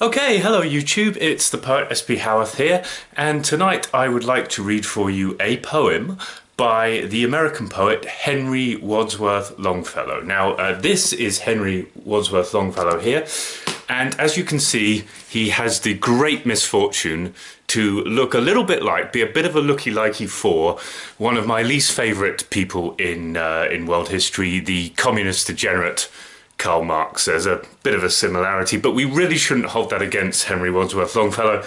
Okay, hello YouTube, it's the poet S.P. Howarth here, and tonight I would like to read for you a poem by the American poet Henry Wadsworth Longfellow. Now, this is Henry Wadsworth Longfellow here, and as you can see, he has the great misfortune to look a little bit like, be a bit of a looky-likey for one of my least favourite people in world history, the communist degenerate Karl Marx. There's a bit of a similarity, but we really shouldn't hold that against Henry Wadsworth Longfellow.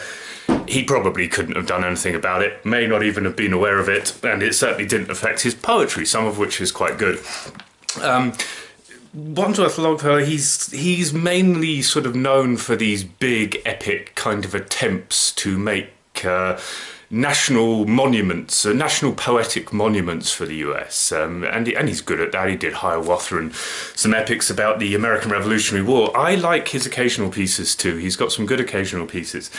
He probably couldn't have done anything about it, may not even have been aware of it, and it certainly didn't affect his poetry, some of which is quite good. Wadsworth Longfellow, he's mainly sort of known for these big, epic kind of attempts to make national monuments, national poetic monuments for the US, and he's good at that. He did Hiawatha and some epics about the American Revolutionary War. I like his occasional pieces too. He's got some good occasional pieces,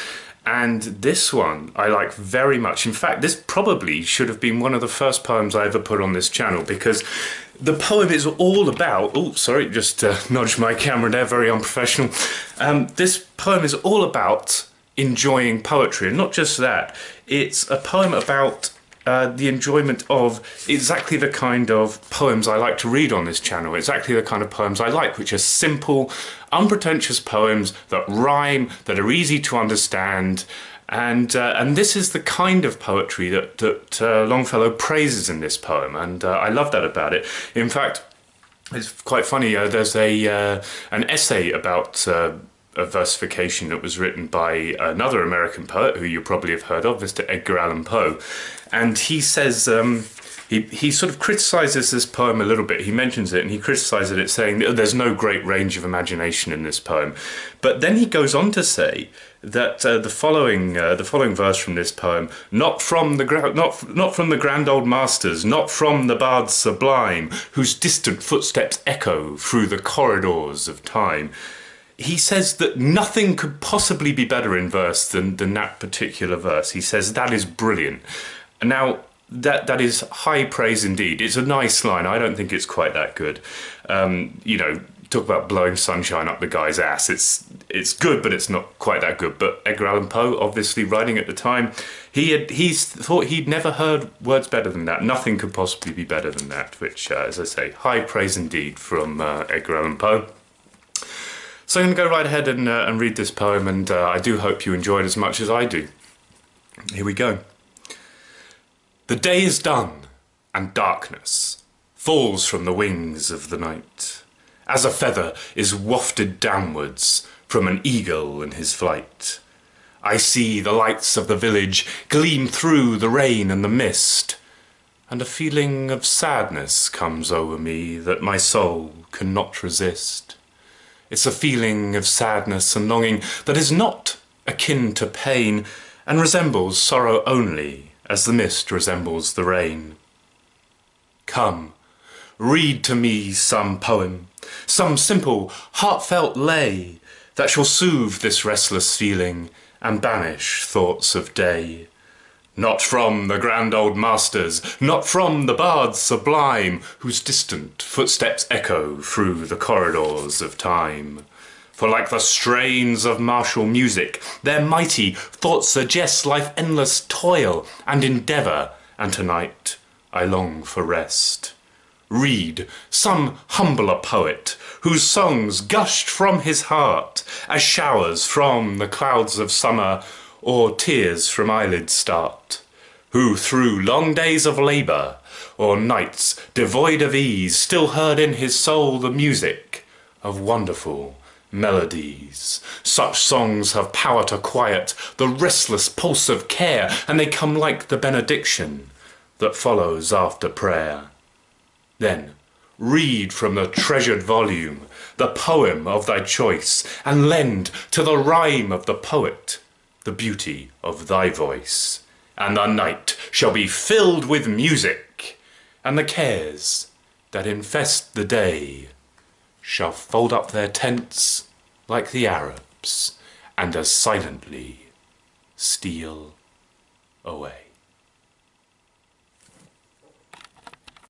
and this one I like very much. In fact, this probably should have been one of the first poems I ever put on this channel, because the poem is all about, oh sorry, just nudged my camera there, very unprofessional. This poem is all about enjoying poetry, and not just that, it's a poem about the enjoyment of exactly the kind of poems I like to read on this channel, exactly the kind of poems I like, which are simple, unpretentious poems that rhyme, that are easy to understand, and this is the kind of poetry that Longfellow praises in this poem, and I love that about it. In fact, it's quite funny, there's an essay about a versification that was written by another American poet who you probably have heard of, Mr. Edgar Allan Poe, and he says, he sort of criticises this poem a little bit. He mentions it and he criticises it, saying that there's no great range of imagination in this poem. But then he goes on to say that the following verse from this poem: not from the grand old masters, not from the bards sublime, whose distant footsteps echo through the corridors of time. He says that nothing could possibly be better in verse than that particular verse. He says that is brilliant. Now, that is high praise indeed. It's a nice line. I don't think it's quite that good. You know, talk about blowing sunshine up the guy's ass. It's good, but it's not quite that good. But Edgar Allan Poe, obviously writing at the time, he thought he'd never heard words better than that. Nothing could possibly be better than that, which, as I say, high praise indeed from Edgar Allan Poe. So I'm going to go right ahead and read this poem, and I do hope you enjoy it as much as I do. Here we go. The day is done, and darkness falls from the wings of the night, as a feather is wafted downwards from an eagle in his flight. I see the lights of the village gleam through the rain and the mist, and a feeling of sadness comes over me that my soul cannot resist. It's a feeling of sadness and longing that is not akin to pain, and resembles sorrow only as the mist resembles the rain. Come, read to me some poem, some simple, heartfelt lay, that shall soothe this restless feeling and banish thoughts of day. Not from the grand old masters, not from the bards sublime, whose distant footsteps echo through the corridors of time. For like the strains of martial music, their mighty thoughts suggest life's endless toil and endeavour, and tonight I long for rest. Read some humbler poet, whose songs gushed from his heart, as showers from the clouds of summer, or tears from eyelids start, who through long days of labour, or nights devoid of ease, still heard in his soul the music of wonderful melodies. Such songs have power to quiet the restless pulse of care, and they come like the benediction that follows after prayer. Then read from the treasured volume the poem of thy choice, and lend to the rhyme of the poet the beauty of thy voice, and the night shall be filled with music, and the cares that infest the day shall fold up their tents like the Arabs, and as silently steal away.